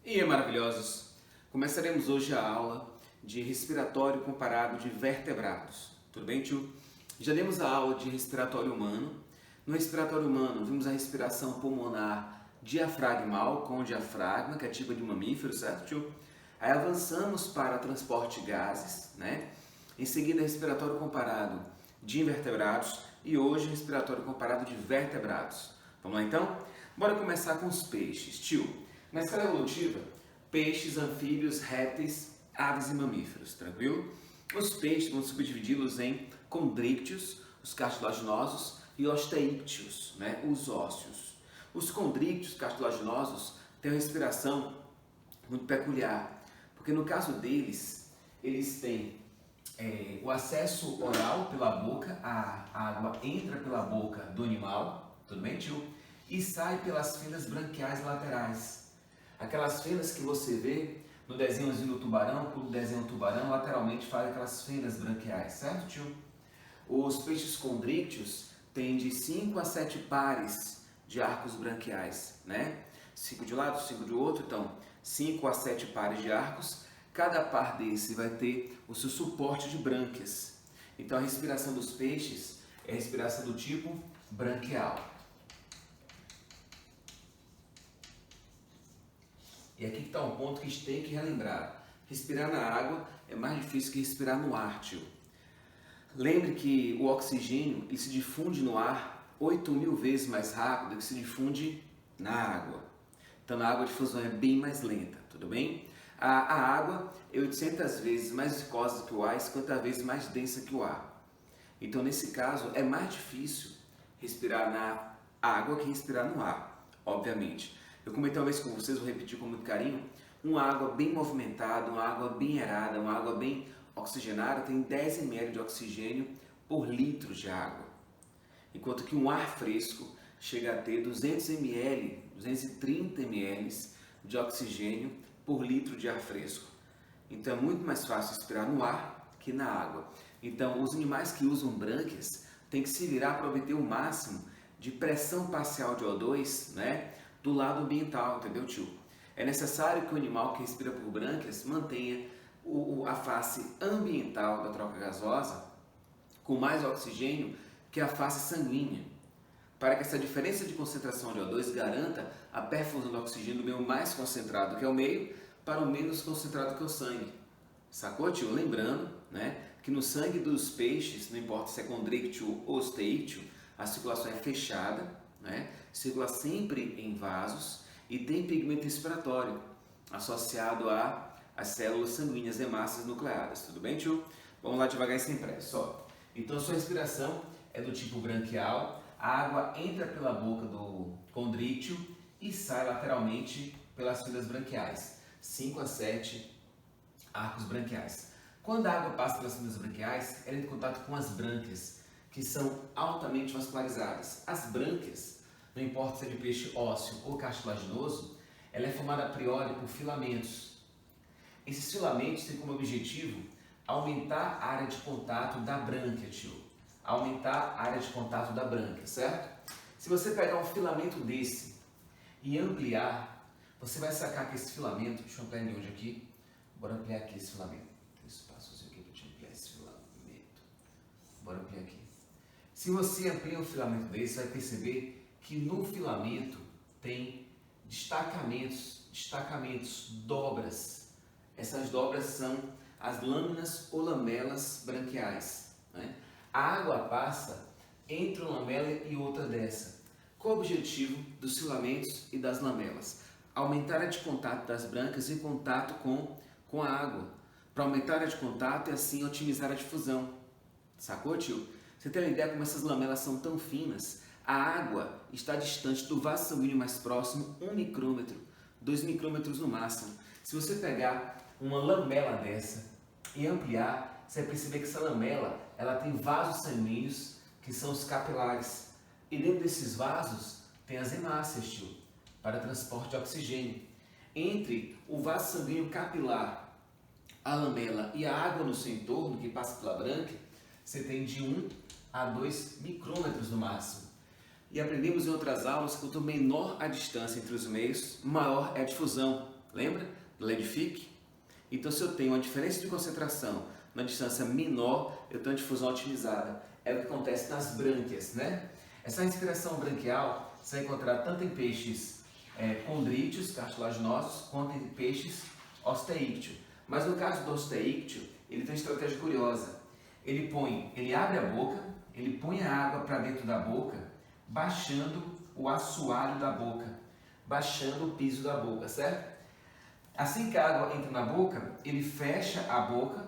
E aí, maravilhosos! Começaremos hoje a aula de respiratório comparado de vertebrados. Tudo bem, tio? Já demos a aula de respiratório humano. No respiratório humano, vimos a respiração pulmonar diafragmal com o diafragma, que é tipo de mamífero, certo, tio? Aí avançamos para transporte de gases, né? Em seguida, respiratório comparado de invertebrados e hoje respiratório comparado de vertebrados. Vamos lá, então? Bora começar com os peixes, tio. Na escala evolutiva, peixes, anfíbios, répteis, aves e mamíferos, tranquilo? Os peixes vão subdividi-los em condrícteos, os cartilaginosos, e osteícteos, né, os ósseos. Os condrícteos cartilaginosos têm uma respiração muito peculiar, porque no caso deles, eles têm o acesso oral pela boca, a água entra pela boca do animal, tudo bem, tio? E sai pelas fendas branquiais laterais. Aquelas fendas que você vê no desenhozinho do tubarão, quando desenha um tubarão, lateralmente faz aquelas fendas branquiais, certo, tio? Os peixes condrícteos têm de 5 a 7 pares de arcos branquiais, né? 5 de um lado, 5 do outro, então 5 a 7 pares de arcos. Cada par desse vai ter o seu suporte de brânquias. Então a respiração dos peixes é a respiração do tipo branquial. E aqui está um ponto que a gente tem que relembrar. Respirar na água é mais difícil que respirar no ar, tio. Lembre que o oxigênio ele se difunde no ar 8.000 vezes mais rápido do que se difunde na água. Então na água a difusão é bem mais lenta, tudo bem? A água é 800 vezes mais viscosa que o ar e 50 vezes mais densa que o ar. Então nesse caso é mais difícil respirar na água que respirar no ar, obviamente. Eu comentei uma vez com vocês, vou repetir com muito carinho, uma água bem movimentada, uma água bem aerada, uma água bem oxigenada tem 10 ml de oxigênio por litro de água. Enquanto que um ar fresco chega a ter 200 ml, 230 ml de oxigênio por litro de ar fresco. Então é muito mais fácil respirar no ar que na água. Então os animais que usam brânquias têm que se virar para obter o máximo de pressão parcial de O2, né? Do lado ambiental, entendeu, tio? É necessário que o animal que respira por brânquias mantenha a face ambiental da troca gasosa com mais oxigênio que a face sanguínea, para que essa diferença de concentração de O2 garanta a perfusão do oxigênio do meio mais concentrado, que é o meio, para o menos concentrado que é o sangue. Sacou, tio? Lembrando, né, que no sangue dos peixes, não importa se é condrícteo ou osteícteo, a circulação é fechada, né? Circula sempre em vasos e tem pigmento respiratório associado às células sanguíneas hemácias nucleadas. Tudo bem, tio? Vamos lá devagar e sem pressa. Ó. Então, sua respiração é do tipo branquial, a água entra pela boca do condrícteo e sai lateralmente pelas fendas branquiais, 5 a 7 arcos branquiais. Quando a água passa pelas fendas branquiais, ela entra em contato com as brânquias, que são altamente vascularizadas. As brânquias, não importa se é de peixe ósseo ou cartilaginoso, ela é formada a priori por filamentos. Esses filamentos têm como objetivo aumentar a área de contato da brânquia, tio. Aumentar a área de contato da brânquia, certo? Se você pegar um filamento desse e ampliar, você vai sacar que esse filamento, deixa eu ampliar de onde aqui? Bora ampliar aqui esse filamento. Tem espaço aqui para te ampliar esse filamento. Bora ampliar aqui. Se você amplia um filamento desse, vai perceber que no filamento tem destacamentos, dobras. Essas dobras são as lâminas ou lamelas branquiais, né? A água passa entre uma lamela e outra dessa. Qual o objetivo dos filamentos e das lamelas? Aumentar a área de contato das brânquias em contato com a água. Para aumentar a área de contato e assim otimizar a difusão. Sacou, tio? Você tem uma ideia como essas lamelas são tão finas? A água está distante do vaso sanguíneo mais próximo 1 micrômetro, 2 micrômetros no máximo. Se você pegar uma lamela dessa e ampliar, você vai perceber que essa lamela ela tem vasos sanguíneos que são os capilares. E dentro desses vasos tem as hemácias, tio, para transporte de oxigênio. Entre o vaso sanguíneo capilar, a lamela e a água no seu entorno, que passa pela brânquia, você tem de 1 a 2 micrômetros no máximo. E aprendemos em outras aulas que quanto menor a distância entre os meios, maior é a difusão. lembra do Leadfic? Então, se eu tenho uma diferença de concentração na distância menor, eu tenho uma difusão otimizada. É o que acontece nas brânquias, né? Essa respiração branquial você vai encontrar tanto em peixes condríteos, cartilaginosos, quanto em peixes osteícteo. Mas no caso do osteícteo, ele tem uma estratégia curiosa. Ele abre a boca, ele põe a água para dentro da boca, baixando o assoalho da boca, baixando o piso da boca, certo? Assim que a água entra na boca, ele fecha a boca,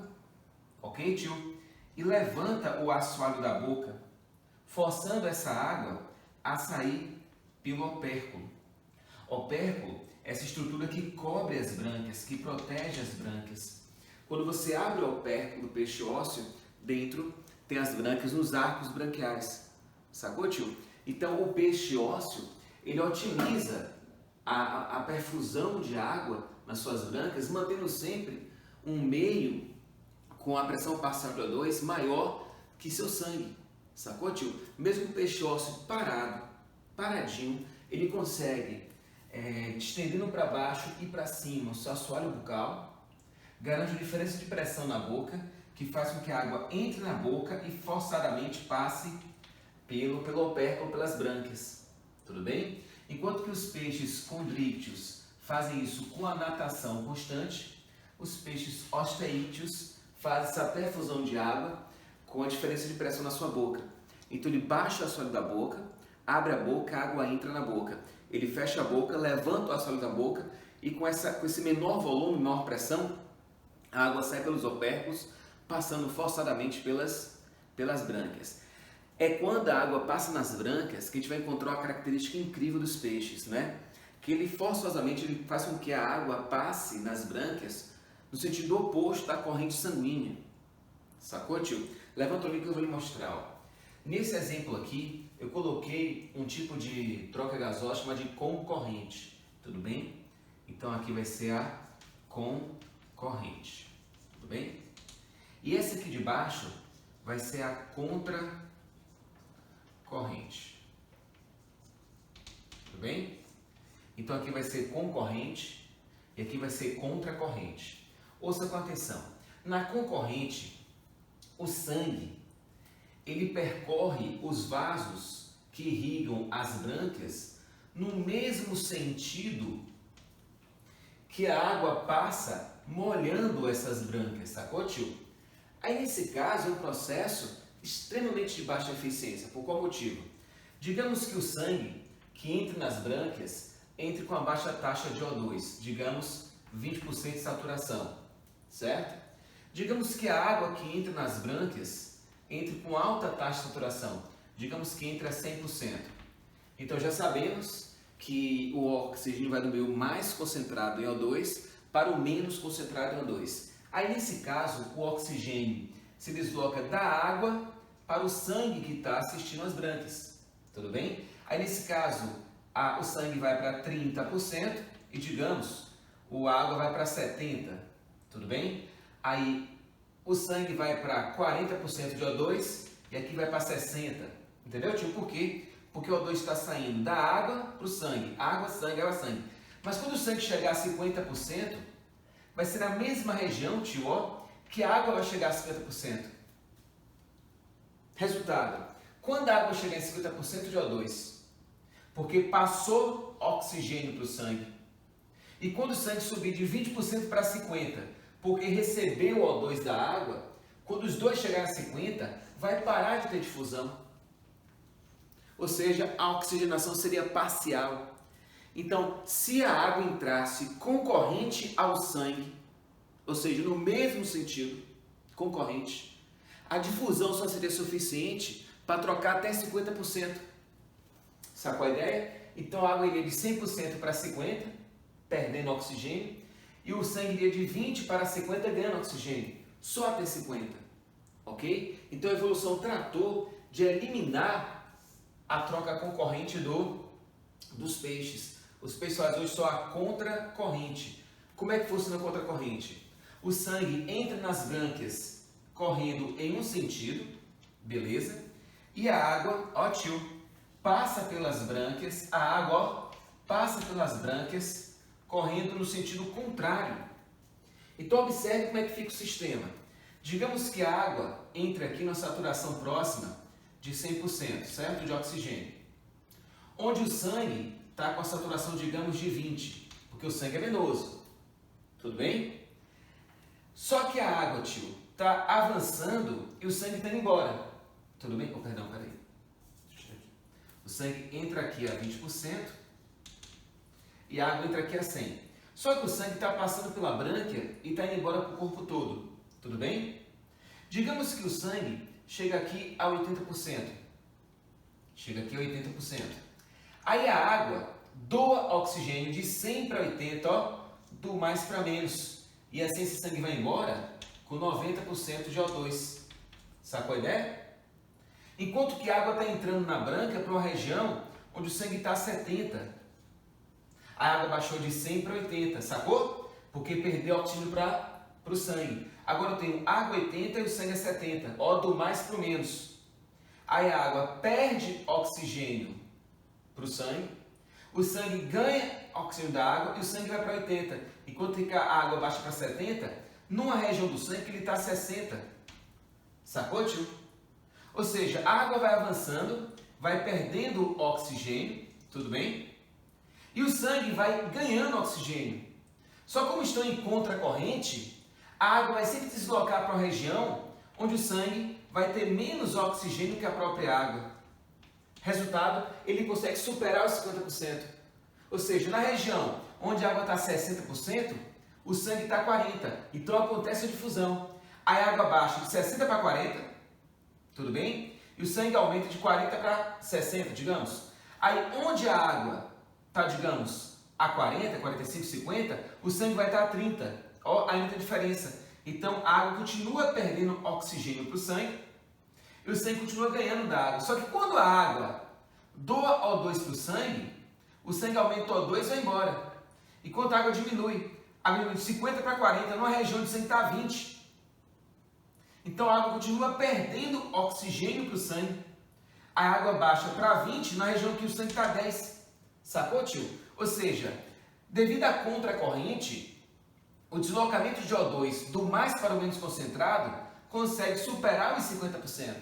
ok, tio? E levanta o assoalho da boca, forçando essa água a sair pelo opérculo. Opérculo é essa estrutura que cobre as brânquias, que protege as brânquias. Quando você abre o opérculo do peixe ósseo, dentro tem as brânquias nos arcos branquiais. Sacou, tio? Então, o peixe ósseo, ele otimiza a perfusão de água nas suas brânquias, mantendo sempre um meio com a pressão parcial de O2 maior que seu sangue. Sacou, tio? Mesmo o peixe ósseo paradinho, ele consegue estendendo para baixo e para cima o seu assoalho bucal, garante uma diferença de pressão na boca, que faz com que a água entre na boca e forçadamente passe pelo opérculo, pelas brânquias. Tudo bem? Enquanto que os peixes condrícteos fazem isso com a natação constante, os peixes osteícteos fazem essa perfusão de água com a diferença de pressão na sua boca. Então ele baixa o assoalho da boca, abre a boca, a água entra na boca. Ele fecha a boca, levanta o assoalho da boca e com esse menor volume, menor pressão, a água sai pelos opérculos, passando forçadamente pelas brânquias. É quando a água passa nas brânquias que a gente vai encontrar uma característica incrível dos peixes, né? Que ele forçosamente ele faz com que a água passe nas brânquias no sentido oposto da corrente sanguínea. Sacou, tio? Levanta o link que eu vou lhe mostrar. Ó. Nesse exemplo aqui, eu coloquei um tipo de troca gasosa chamada de concorrente. Tudo bem? Então aqui vai ser a concorrente. Tudo bem? E esse aqui de baixo vai ser a contracorrente. Tudo bem? Então aqui vai ser concorrente e aqui vai ser contracorrente. Ouça com atenção. Na concorrente, o sangue ele percorre os vasos que irrigam as brânquias no mesmo sentido que a água passa molhando essas brânquias, sacou, tio? Aí nesse caso é um processo extremamente de baixa eficiência. Por qual motivo? Digamos que o sangue que entra nas brânquias entre com a baixa taxa de O2, digamos 20% de saturação, certo? Digamos que a água que entra nas brânquias entre com alta taxa de saturação, digamos que entre a 100%. Então já sabemos que o oxigênio vai do meio mais concentrado em O2 para o menos concentrado em O2. Aí nesse caso o oxigênio se desloca da água para o sangue que está assistindo às brânquias, tudo bem? Aí nesse caso o sangue vai para 30% e digamos a água vai para 70%, tudo bem? Aí o sangue vai para 40% de O2 e aqui vai para 60%. Entendeu, tio? Por quê? Porque o O2 está saindo da água para o sangue. Água, sangue, água, sangue. Mas quando o sangue chegar a 50%, vai ser na mesma região, tio, ó, que a água vai chegar a 50%. Resultado. Quando a água chegar em 50% de O2, porque passou oxigênio para o sangue. E quando o sangue subir de 20% para 50%, porque recebeu o O2 da água, quando os dois chegarem a 50%, vai parar de ter difusão. Ou seja, a oxigenação seria parcial. Então, se a água entrasse concorrente ao sangue, ou seja, no mesmo sentido, concorrente, a difusão só seria suficiente para trocar até 50%. Sacou a ideia? Então, a água iria de 100% para 50%, perdendo oxigênio, e o sangue iria de 20 para 50 ganhando oxigênio, só até 50, ok? Então a evolução tratou de eliminar a troca concorrente dos peixes. Os peixes fazem hoje só a contracorrente. Como é que funciona a contracorrente? O sangue entra nas brânquias correndo em um sentido, beleza? E a água, ó tio, passa pelas brânquias, a água ó, passa pelas brânquias correndo no sentido contrário. Então observe como é que fica o sistema. Digamos que a água entre aqui na saturação próxima de 100%, certo? De oxigênio. Onde o sangue está com a saturação, digamos, de 20%, porque o sangue é venoso. Tudo bem? Só que a água, tio, está avançando e o sangue está indo embora. Tudo bem? Oh, perdão, peraí. O sangue entra aqui a 20% e a água entra aqui a 100%. Só que o sangue está passando pela brânquia e está indo embora para o corpo todo. Tudo bem? Digamos que o sangue chega aqui a 80%. Chega aqui a 80%. Aí a água doa oxigênio de 100 para 80, ó, do mais para menos. E assim esse sangue vai embora com 90% de O2. Sacou a ideia? Enquanto que a água está entrando na branca para uma região onde o sangue está a 70. A água baixou de 100 para 80, sacou? Porque perdeu oxigênio para o sangue. Agora eu tenho água 80 e o sangue é 70. Ó, do mais para o menos. Aí a água perde oxigênio para o sangue ganha oxigênio da água e o sangue vai para 80. Enquanto que a água baixa para 70, numa região do sangue ele está a 60. Sacou, tio? Ou seja, a água vai avançando, vai perdendo oxigênio, tudo bem? E o sangue vai ganhando oxigênio. Só como estão em contracorrente, a água vai sempre se deslocar para uma região onde o sangue vai ter menos oxigênio que a própria água. Resultado, ele consegue superar os 50%. Ou seja, na região onde a água está 60%, o sangue está 40%. Então acontece a difusão. Aí a água baixa de 60 para 40, tudo bem? E o sangue aumenta de 40 para 60, digamos. Aí onde a água está, digamos, a 40, 45, 50, o sangue vai estar a 30. Ó, aí muita diferença. Então a água continua perdendo oxigênio para o sangue e o sangue continua ganhando da água. Só que quando a água doa O2 para o sangue aumenta o O2 e vai embora. Enquanto a água diminui de 50 para 40, numa região onde o sangue está a 20. Então a água continua perdendo oxigênio para o sangue. A água baixa para 20 na região que o sangue está a 10. Sacou, tio? Ou seja, devido à contracorrente, o deslocamento de O2 do mais para o menos concentrado consegue superar os 50%.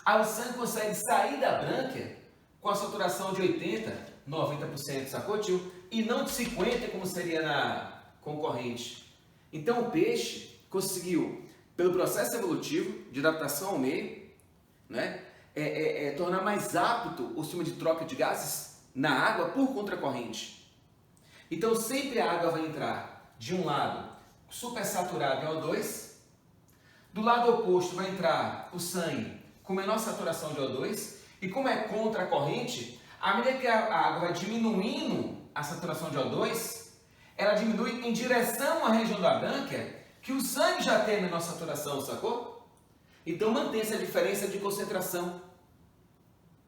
Aí o sangue consegue sair da brânquia com a saturação de 80%, 90%, sacou, tio? E não de 50% como seria na concorrente. Então o peixe conseguiu, pelo processo evolutivo de adaptação ao meio, né, tornar mais apto o sistema de troca de gases na água por contracorrente. Então sempre a água vai entrar de um lado supersaturado em O2, do lado oposto vai entrar o sangue com menor saturação de O2, e como é contracorrente, à medida que a água vai diminuindo a saturação de O2, ela diminui em direção à região da brânquia que o sangue já tem a menor saturação, sacou? Então mantém essa diferença de concentração,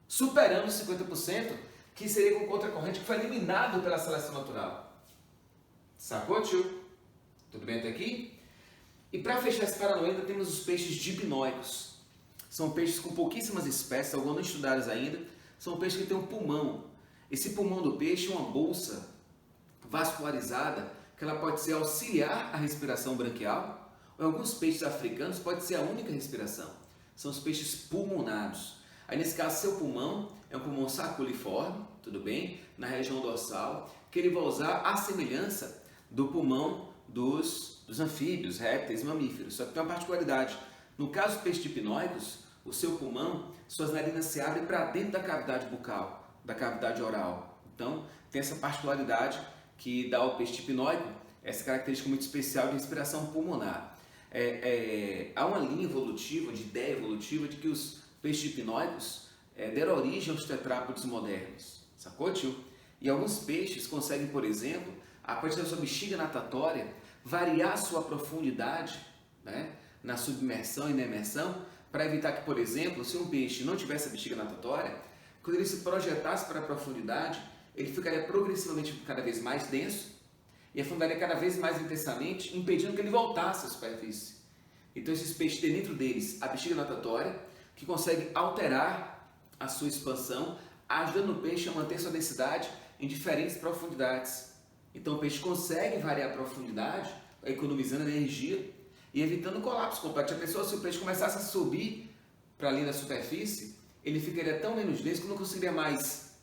superando os 50%, que seria com contracorrente, que foi eliminado pela seleção natural. Sacou, tio? Tudo bem até aqui? E para fechar esse paranoia, ainda temos os peixes dipnóicos. São peixes com pouquíssimas espécies, alguns não estudados ainda. São peixes que têm um pulmão. Esse pulmão do peixe é uma bolsa vascularizada, que ela pode ser auxiliar à respiração branquial, ou em alguns peixes africanos pode ser a única respiração. São os peixes pulmonados. Aí nesse caso, seu pulmão é um pulmão saculiforme, tudo bem? Na região dorsal, que ele vai usar a semelhança do pulmão dos anfíbios, répteis, mamíferos. Só que tem uma particularidade. No caso dos peixes dipnóicos, o seu pulmão, suas narinas se abrem para dentro da cavidade bucal, da cavidade oral. Então, tem essa particularidade que dá ao peixe dipnóico essa característica muito especial de respiração pulmonar. Há uma linha evolutiva, de ideia evolutiva, de que os peixes dipnóicos deram origem aos tetrápodes modernos. Sacou, tio? E alguns peixes conseguem, por exemplo, a partir da sua bexiga natatória, variar sua profundidade, né, na submersão e na imersão, para evitar que, por exemplo, se um peixe não tivesse a bexiga natatória, quando ele se projetasse para a profundidade, ele ficaria progressivamente cada vez mais denso e afundaria cada vez mais intensamente, impedindo que ele voltasse à superfície. Então esses peixes têm dentro deles a bexiga natatória, que consegue alterar a sua expansão, ajudando o peixe a manter sua densidade em diferentes profundidades. Então o peixe consegue variar a profundidade, economizando energia e evitando colapso completo. A pessoa, se o peixe começasse a subir para ali da superfície, ele ficaria tão menos denso que não conseguiria mais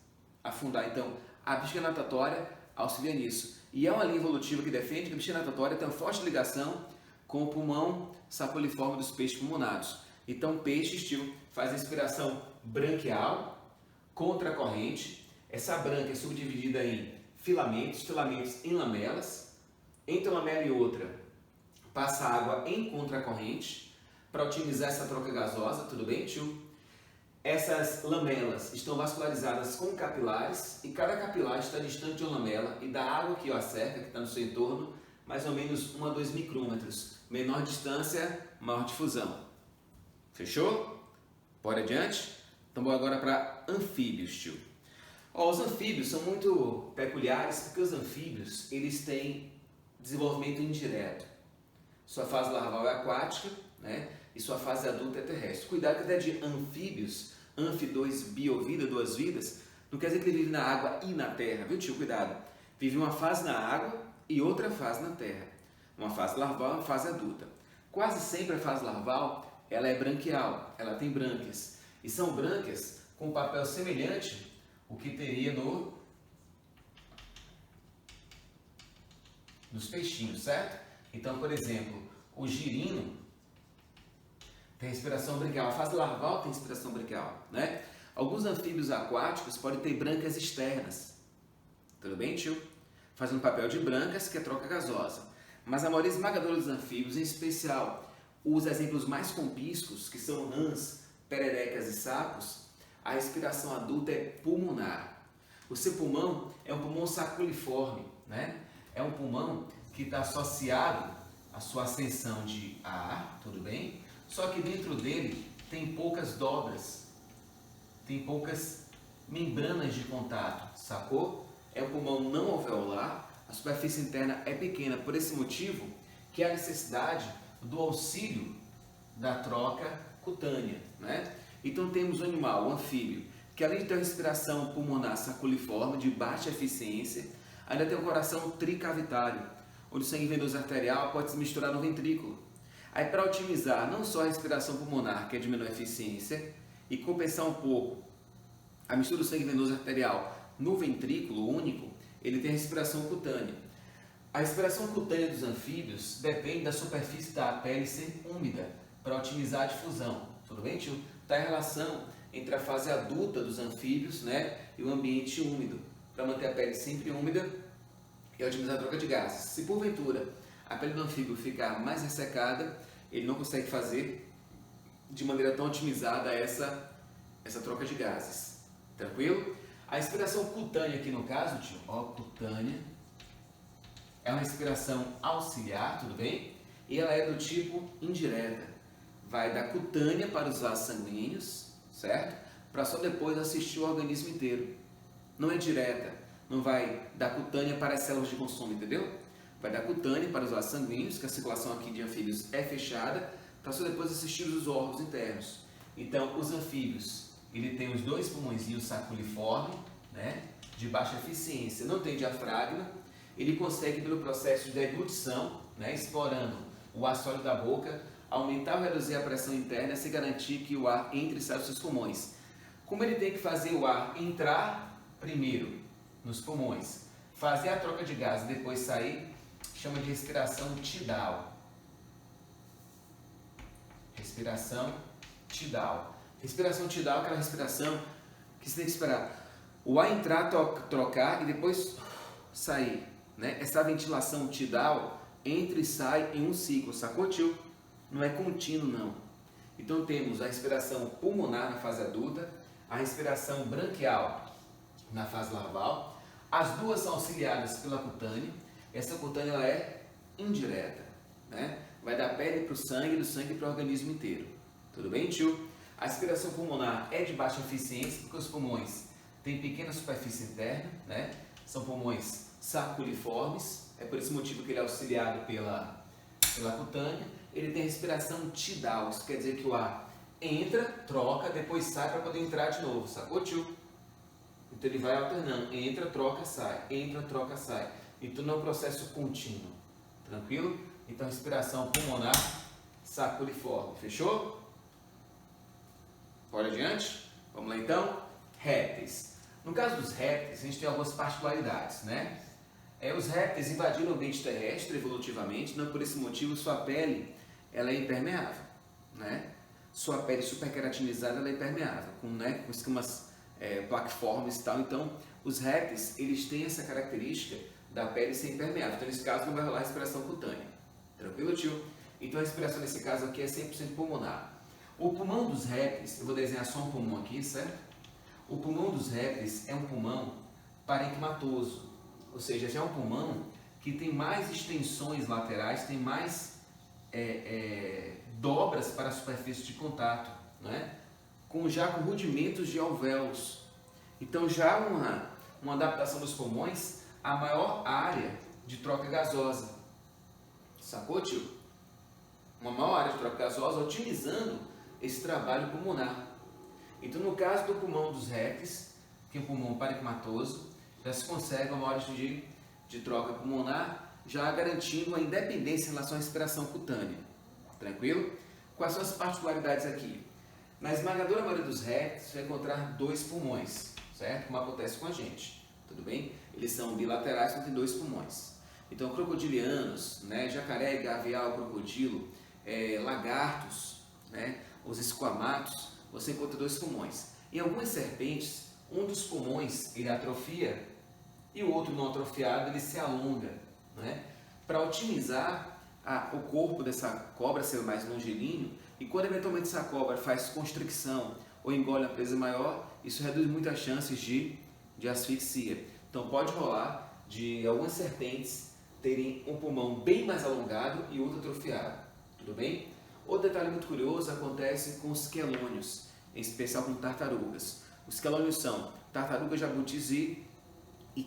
afundar. Então a bexiga natatória auxilia nisso. E é uma linha evolutiva que defende que a bexiga natatória tem uma forte ligação com o pulmão saculiforme dos peixes pulmonados. Então, peixes, tio, faz a respiração branquial, contracorrente. Essa branca é subdividida em filamentos em lamelas. Entre uma lamela e outra, passa água em contracorrente para otimizar essa troca gasosa, tudo bem, tio? Essas lamelas estão vascularizadas com capilares e cada capilar está distante de uma lamela e da água que o cerca, que está no seu entorno, mais ou menos 1 a 2 micrômetros. Menor distância, maior difusão. Fechou? Bora adiante? Então vou agora para anfíbios, tio. Os anfíbios são muito peculiares porque os anfíbios eles têm desenvolvimento indireto. Sua fase larval é aquática, né? E sua fase adulta é terrestre. Cuidado que até de anfíbios, anfi 2, biovida, 2 vidas, não quer dizer que ele vive na água e na terra, viu tio? Cuidado. Vive uma fase na água e outra fase na terra. Uma fase larval e uma fase adulta. Quase sempre a fase larval, ela é branquial, ela tem brânquias. E são brânquias com um papel semelhante ao que teria nos peixinhos, certo? Então, por exemplo, o girino tem respiração branquial. A fase larval tem respiração branquial, né? Alguns anfíbios aquáticos podem ter brâncas externas. Tudo bem, tio? Fazendo papel de brâncas, que é troca gasosa. Mas a maioria esmagadora dos anfíbios, em especial os exemplos mais compíscuos, que são rãs, pererecas e sapos, a respiração adulta é pulmonar. O seu pulmão é um pulmão saculiforme, né? É um pulmão que está associado à sua ascensão de ar, tudo bem? Só que dentro dele tem poucas dobras, tem poucas membranas de contato, sacou? É um pulmão não alveolar, a superfície interna é pequena, por esse motivo que há necessidade do auxílio da troca cutânea, né? Então temos o animal, o anfíbio, que além de ter uma respiração pulmonar saculiforme de baixa eficiência, ainda tem um coração tricavitário, onde o sangue venoso arterial pode se misturar no ventrículo. Aí para otimizar não só a respiração pulmonar, que é de menor eficiência, e compensar um pouco a mistura do sangue venoso arterial no ventrículo único, ele tem a respiração cutânea. A respiração cutânea dos anfíbios depende da superfície da pele ser úmida, para otimizar a difusão. Tudo bem, tio? Está em relação entre a fase adulta dos anfíbios, né, e o ambiente úmido, para manter a pele sempre úmida e otimizar a troca de gases. Se porventura a pele do anfíbio ficar mais ressecada, ele não consegue fazer de maneira tão otimizada essa troca de gases. Tranquilo? A respiração cutânea aqui no caso, tio, cutânea, é uma respiração auxiliar, tudo bem? E ela é do tipo indireta. Vai da cutânea para os vasos sanguíneos, certo? Para só depois assistir o organismo inteiro. Não é direta, não vai da cutânea para as células de consumo, entendeu? Vai da cutânea para os vasos sanguíneos, que a circulação aqui de anfíbios é fechada, para só depois assistir os órgãos internos. Então, os anfíbios, ele tem os dois pulmõezinhos saculiformes, né, de baixa eficiência, não tem diafragma, ele consegue pelo processo de deglutição, né, explorando o ar sólido da boca, aumentar ou reduzir a pressão interna, se garantir que o ar entre e sai dos seus pulmões. Como ele tem que fazer o ar entrar primeiro nos pulmões, fazer a troca de gás e depois sair, chama de respiração tidal. Respiração tidal. Respiração tidal é aquela respiração que você tem que esperar o ar entrar, trocar e depois sair, né? Essa ventilação tidal entra e sai em um ciclo, sacou, tio? Não é contínuo, não. Então temos a respiração pulmonar na fase adulta, a respiração branquial na fase larval. As duas são auxiliadas pela cutânea. Essa cutânea ela é indireta, né? Vai da pele para o sangue e do sangue para o organismo inteiro. Tudo bem, tio? A respiração pulmonar é de baixa eficiência porque os pulmões têm pequena superfície interna, né? São pulmões saculiformes, é por esse motivo que ele é auxiliado pela cutânea. Ele tem respiração tidal, isso quer dizer que o ar entra, troca, depois sai para poder entrar de novo, sacou, tio? Então ele vai alternando, entra, troca, sai, entra, troca, sai. Então não é um processo contínuo, tranquilo? Então respiração pulmonar sacudiforme, fechou? Bora adiante? Vamos lá então? Répteis. No caso dos répteis, a gente tem algumas particularidades, né? Os répteis invadiram o ambiente terrestre evolutivamente, não por esse motivo sua pele ela é impermeável, né? Sua pele superqueratinizada ela é impermeável, com escamas plaquiformes e tal. Então, os répteis eles têm essa característica da pele ser impermeável. Então, nesse caso, não vai rolar respiração cutânea. Tranquilo, tio? Então, a respiração nesse caso aqui é 100% pulmonar. O pulmão dos répteis, eu vou desenhar só um pulmão aqui, certo? O pulmão dos répteis é um pulmão parenquimatoso, ou seja, já é um pulmão que tem mais extensões laterais, tem mais dobras para a superfície de contato, né? Já com rudimentos de alvéolos. Então já uma adaptação dos pulmões à maior área de troca gasosa. Sacou, tio? Uma maior área de troca gasosa otimizando esse trabalho pulmonar. Então no caso do pulmão dos répteis, que é um pulmão parenquimatoso, já se consegue uma maior área de troca pulmonar, já garantindo a independência em relação à respiração cutânea. Tranquilo? Quais são as particularidades aqui? Na esmagadora maioria dos répteis, você vai encontrar 2 pulmões, certo? Como acontece com a gente, tudo bem? Eles são bilaterais, mas tem 2 pulmões. Então, crocodilianos, né, jacaré, gavial, crocodilo, lagartos, né, os esquamatos, você encontra 2 pulmões. Em algumas serpentes, um dos pulmões ele atrofia e o outro não atrofiado ele se alonga, né, para otimizar o corpo dessa cobra ser mais longilíneo, e quando eventualmente essa cobra faz constricção ou engole a presa maior, isso reduz muito as chances de asfixia. Então pode rolar de algumas serpentes terem um pulmão bem mais alongado e outro atrofiado, tudo bem? Outro detalhe muito curioso acontece com os quelônios, em especial com tartarugas. Os quelônios são tartarugas, jabutis e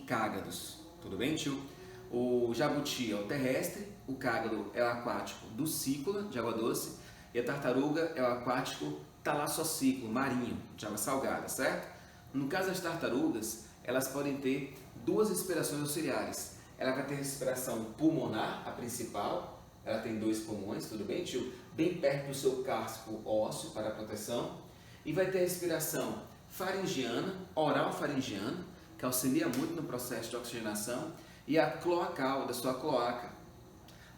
cágados, tudo bem, tio? O jabuti é o terrestre, o cágado é o aquático ducícola, de água doce, e a tartaruga é o aquático talassocíclo, marinho, de água salgada, certo? No caso das tartarugas, elas podem ter 2 respirações auxiliares. Ela vai ter respiração pulmonar, a principal, ela tem 2 pulmões, tudo bem, tio? Bem perto do seu casco ósseo para a proteção. E vai ter a respiração faringiana, oral faringiana, que auxilia muito no processo de oxigenação, e a cloacal, da sua cloaca.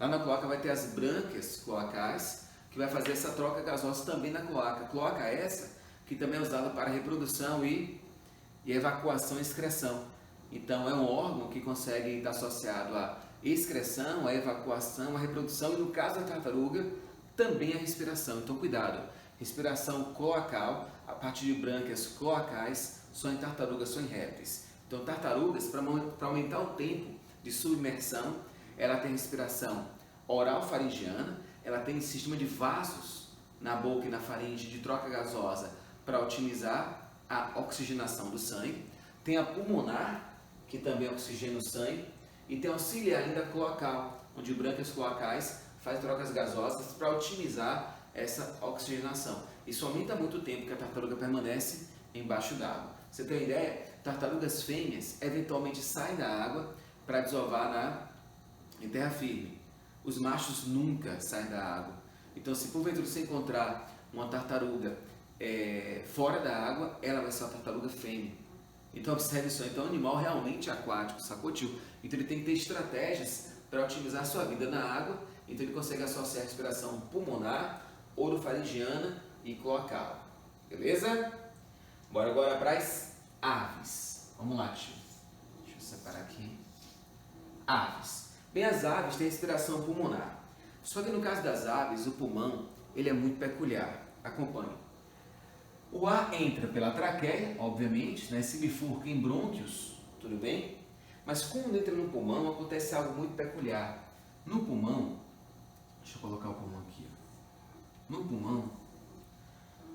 Lá na cloaca vai ter as brânquias cloacais, que vai fazer essa troca gasosa também na cloaca. Cloaca essa que também é usada para reprodução e evacuação e excreção. Então é um órgão que consegue estar associado à excreção, à evacuação, à reprodução e no caso da tartaruga também a respiração. Então cuidado, respiração cloacal a partir de brânquias cloacais só em tartarugas, só em répteis. Então tartarugas, para aumentar o tempo de submersão, ela tem respiração oral faringiana, ela tem sistema de vasos na boca e na faringe de troca gasosa para otimizar a oxigenação do sangue, tem a pulmonar, que também oxigena o sangue, e tem auxiliar ainda cloacal, onde brânquias cloacais faz trocas gasosas para otimizar essa oxigenação. Isso aumenta muito o tempo que a tartaruga permanece embaixo d'água. Você tem uma ideia? Tartarugas fêmeas eventualmente saem da água para desovar em terra firme. Os machos nunca saem da água. Então, se porventura você encontrar uma tartaruga fora da água, ela vai ser uma tartaruga fêmea. Então, observe isso. Então, é um animal realmente aquático, sacou, tio? Então, ele tem que ter estratégias para otimizar a sua vida na água. Então, ele consegue associar a respiração pulmonar, orofaringiana e cloacal. Beleza? Bora agora para as aves. Vamos lá, tio. Deixa eu separar aqui. Aves. Bem, as aves têm respiração pulmonar. Só que no caso das aves, o pulmão ele é muito peculiar. Acompanhe. O ar entra pela traqueia, obviamente, né? Se bifurca em brônquios, tudo bem? Mas quando entra no pulmão, acontece algo muito peculiar. No pulmão, deixa eu colocar o pulmão aqui. No pulmão,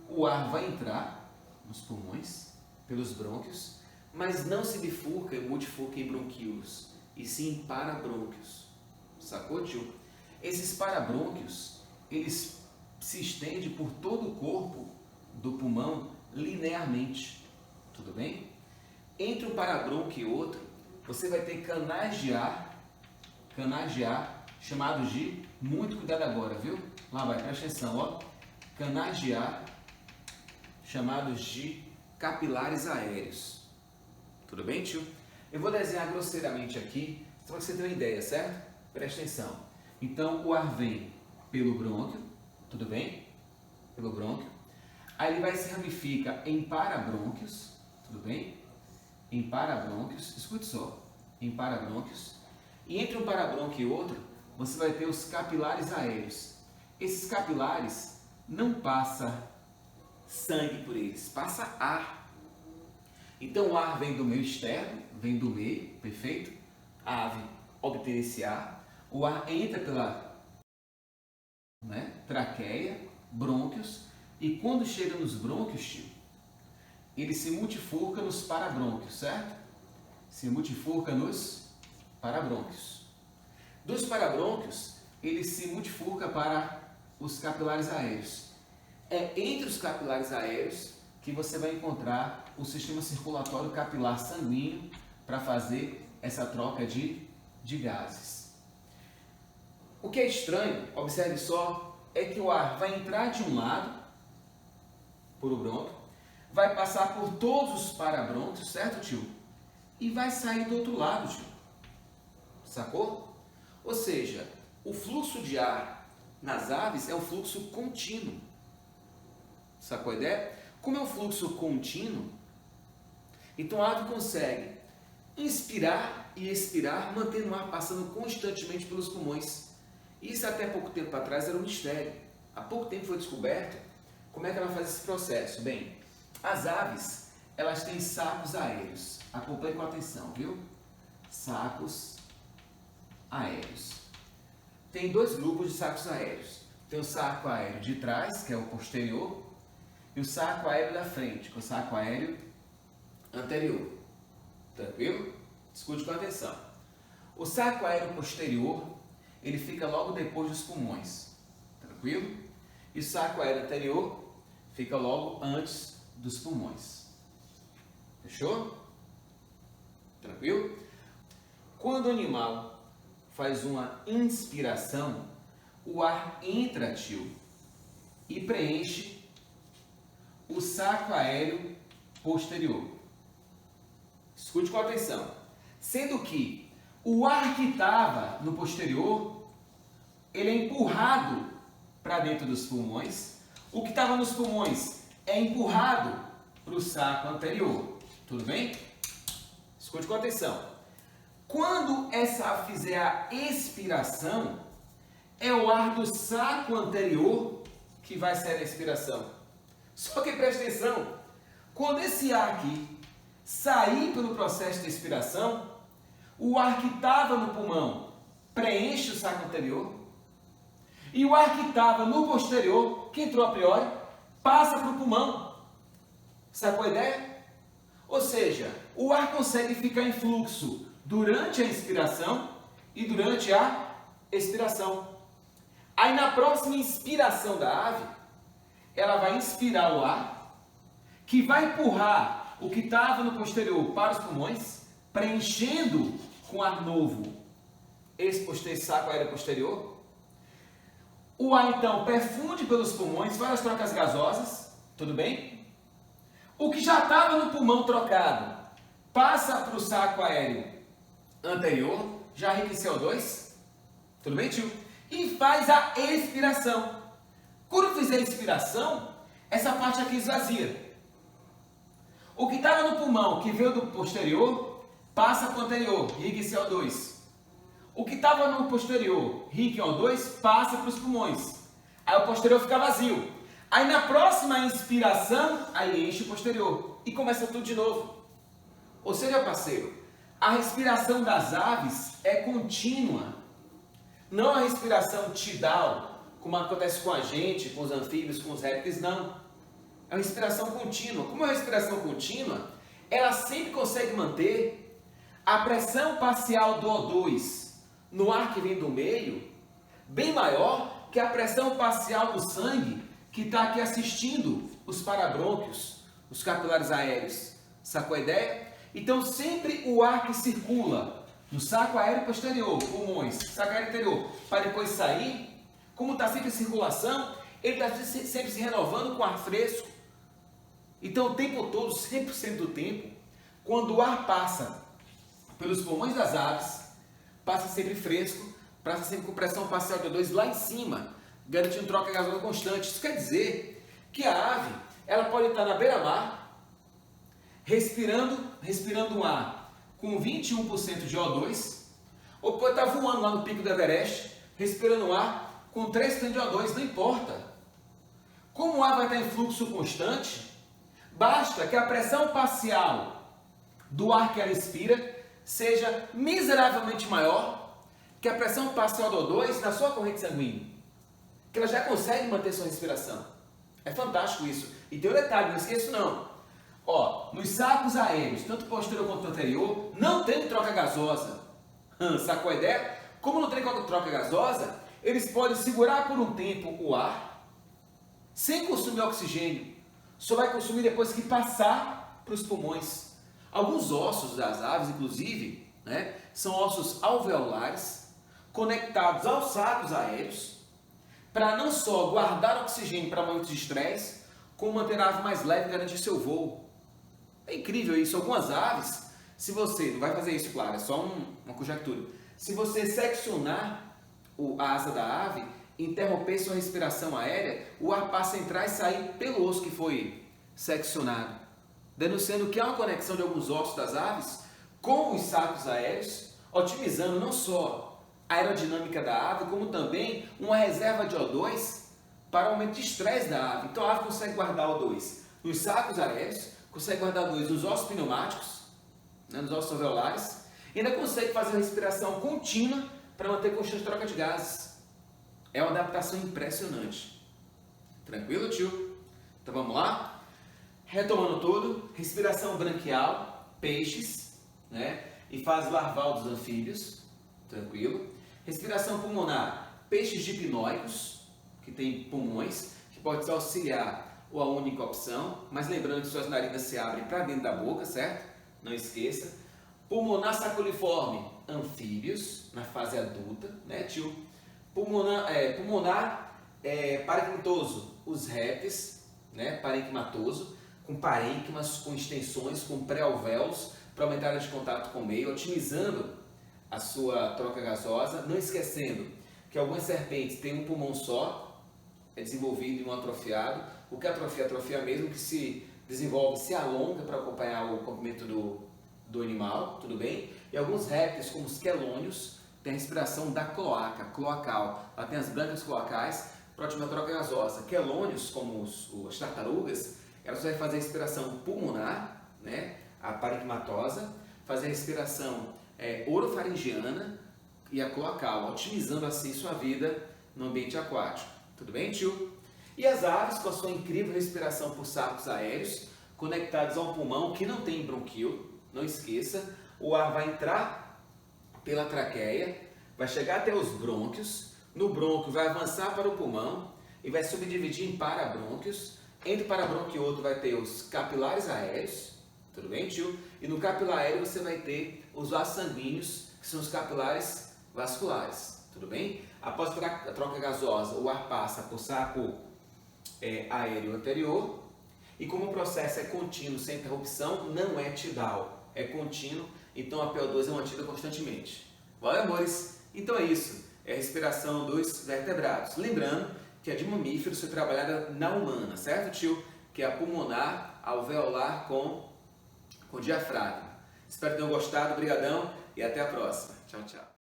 o ar vai entrar nos pulmões, pelos brônquios, mas não se bifurca e multifurca em bronquíolos, e sim em parabrônquios. Sacou, tio? Esses parabrônquios, eles se estendem por todo o corpo do pulmão linearmente, tudo bem? Entre um parabrônquio e outro, você vai ter canais de ar canais de ar chamados de, muito cuidado agora, viu? Lá vai, presta atenção, ó. Canais de ar chamados de capilares aéreos. Tudo bem, tio? Eu vou desenhar grosseiramente aqui, só para você ter uma ideia, certo? Presta atenção. Então, o ar vem pelo brônquio, tudo bem? Pelo brônquio. Aí ele vai se ramifica em parabrônquios, tudo bem? Em parabrônquios, escute só, em parabrônquios. E entre um parabrônquio e outro, você vai ter os capilares aéreos. Esses capilares não passa sangue por eles, passa ar. Então o ar vem do meio externo, vem do meio, perfeito? A ave obtém esse ar, o ar entra pela traqueia, brônquios, e quando chega nos brônquios, tio, ele se multifurca nos parabrônquios, certo? Se multifurca nos parabrônquios. Dos parabrônquios, ele se multifurca para os capilares aéreos. É entre os capilares aéreos que você vai encontrar o sistema circulatório capilar sanguíneo para fazer essa troca de gases. O que é estranho, observe só, é que o ar vai entrar de um lado, por o brônquio, vai passar por todos os parabrônquios, certo, tio? E vai sair do outro lado, tio. Sacou? Ou seja, o fluxo de ar nas aves é um fluxo contínuo. Sacou a ideia? Como é um fluxo contínuo, então a ave consegue inspirar e expirar, mantendo o ar passando constantemente pelos pulmões. Isso até pouco tempo atrás era um mistério. Há pouco tempo foi descoberto como é que ela faz esse processo. Bem, as aves, elas têm sacos aéreos. Acompanhe com atenção, viu? Sacos aéreos. Tem dois grupos de sacos aéreos. Tem o saco aéreo de trás, que é o posterior, e o saco aéreo da frente, que é o saco aéreo anterior. Tranquilo? Escute com atenção. O saco aéreo posterior, ele fica logo depois dos pulmões. Tranquilo? E o saco aéreo anterior fica logo antes dos pulmões. Fechou? Tranquilo? Quando o animal faz uma inspiração, o ar entra, tio, e preenche o saco aéreo posterior. Escute com atenção. Sendo que o ar que estava no posterior, ele é empurrado para dentro dos pulmões. O que estava nos pulmões é empurrado para o saco anterior. Tudo bem? Escute com atenção. Quando essa ave fizer a expiração, é o ar do saco anterior que vai sair a expiração. Só que preste atenção, quando esse ar aqui sair pelo processo de expiração, o ar que estava no pulmão preenche o saco anterior e o ar que estava no posterior, que entrou a priori, passa para o pulmão. Sacou a ideia? Ou seja, o ar consegue ficar em fluxo durante a inspiração e durante a expiração. Aí na próxima inspiração da ave, ela vai inspirar o ar, que vai empurrar o que estava no posterior para os pulmões, preenchendo com ar novo esse saco aéreo posterior. O ar então perfunde pelos pulmões, faz as trocas gasosas, tudo bem? O que já estava no pulmão trocado passa para o saco aéreo anterior, já rico em CO2, tudo bem, tio? E faz a expiração. Quando fizer a expiração, essa parte aqui esvazia. O que estava no pulmão, que veio do posterior, passa para o anterior, rico em CO2. O que estava no posterior, rico em O2, passa para os pulmões. Aí o posterior fica vazio. Aí na próxima inspiração, aí enche o posterior. E começa tudo de novo. Ou seja, parceiro, a respiração das aves é contínua. Não a respiração tidal, como acontece com a gente, com os anfíbios, com os répteis, não. É uma respiração contínua. Como é uma respiração contínua, ela sempre consegue manter a pressão parcial do O2 no ar que vem do meio, bem maior que a pressão parcial do sangue que está aqui assistindo os parabrônquios, os capilares aéreos. Sacou a ideia? Então sempre o ar que circula no saco aéreo posterior, pulmões, saco aéreo anterior, para depois sair, como está sempre em circulação, ele está sempre se renovando com ar fresco. Então, o tempo todo, 100% do tempo, quando o ar passa pelos pulmões das aves, passa sempre fresco, passa sempre com pressão parcial de O2 lá em cima, garantindo troca gasosa constante. Isso quer dizer que a ave, ela pode estar na beira-mar, respirando um ar com 21% de O2, ou pode estar voando lá no pico do Everest, respirando um ar com 3% de O2, não importa. Como o ar vai estar em fluxo constante, basta que a pressão parcial do ar que ela expira seja miseravelmente maior que a pressão parcial do O2 na sua corrente sanguínea, que ela já consegue manter sua respiração. É fantástico isso. E tem um detalhe, não esqueça não. Nos sacos aéreos, tanto posterior quanto anterior, não tem troca gasosa. Sacou a ideia? Como não tem troca gasosa, eles podem segurar por um tempo o ar, sem consumir oxigênio. Só vai consumir depois que passar para os pulmões. Alguns ossos das aves, inclusive, são ossos alveolares, conectados aos sacos aéreos, para não só guardar oxigênio para momentos de estresse, como manter a ave mais leve e garantir seu voo. É incrível isso. Algumas aves, se você, não vai fazer isso, claro, é só uma conjectura, se você seccionar a asa da ave, interromper sua respiração aérea, o ar passa a entrar e sair pelo osso que foi seccionado, denunciando que há uma conexão de alguns ossos das aves com os sacos aéreos, otimizando não só a aerodinâmica da ave, como também uma reserva de O2 para o aumento de estresse da ave. Então a ave consegue guardar O2 nos sacos aéreos, consegue guardar O2 nos ossos pneumáticos, nos ossos alveolares, e ainda consegue fazer uma respiração contínua para manter constante troca de gases. É uma adaptação impressionante. Tranquilo, tio? Então vamos lá? Retomando tudo, respiração branquial, peixes, e fase larval dos anfíbios, tranquilo. Respiração pulmonar, peixes dipnóicos, que tem pulmões, que pode auxiliar ou a única opção, mas lembrando que suas narinas se abrem para dentro da boca, certo? Não esqueça. Pulmonar saculiforme, anfíbios, na fase adulta, tio? Pulmonar parenquimatoso, os répteis, parenquimatoso, com parênquimas, com extensões, com pré-alvéolos, para aumentar a área de contato com o meio, otimizando a sua troca gasosa, não esquecendo que algumas serpentes têm um pulmão só, é desenvolvido e um atrofiado. O que atrofia mesmo, que se desenvolve, se alonga para acompanhar o comprimento do animal, tudo bem? E alguns répteis, como os quelônios, têm a respiração da cloaca, cloacal. Ela tem as brancas cloacais para otimizar a troca gasosa. Quelônios, como as tartarugas, elas vão fazer a respiração pulmonar, a parenquimatosa, fazer a respiração orofaringiana e a cloacal, otimizando assim sua vida no ambiente aquático. Tudo bem, tio? E as aves, com a sua incrível respiração por sacos aéreos, conectados a um pulmão que não tem bronquíolo, não esqueça, o ar vai entrar pela traqueia, vai chegar até os brônquios, no brônquio vai avançar para o pulmão e vai subdividir em parabrônquios. Entre parabrônquio e outro vai ter os capilares aéreos, tudo bem, tio? E no capilar aéreo você vai ter os vasos sanguíneos, que são os capilares vasculares, tudo bem? Após a troca gasosa, o ar passa por saco aéreo anterior, e como o processo é contínuo, sem interrupção, não é tidal, é contínuo, então a PO2 é mantida constantemente. Valeu, amores? Então é isso, é a respiração dos vertebrados. Lembrando que a de mamíferos foi trabalhada na humana, certo, tio? Que é a pulmonar alveolar com diafragma. Espero que tenham gostado, brigadão e até a próxima. Tchau, tchau.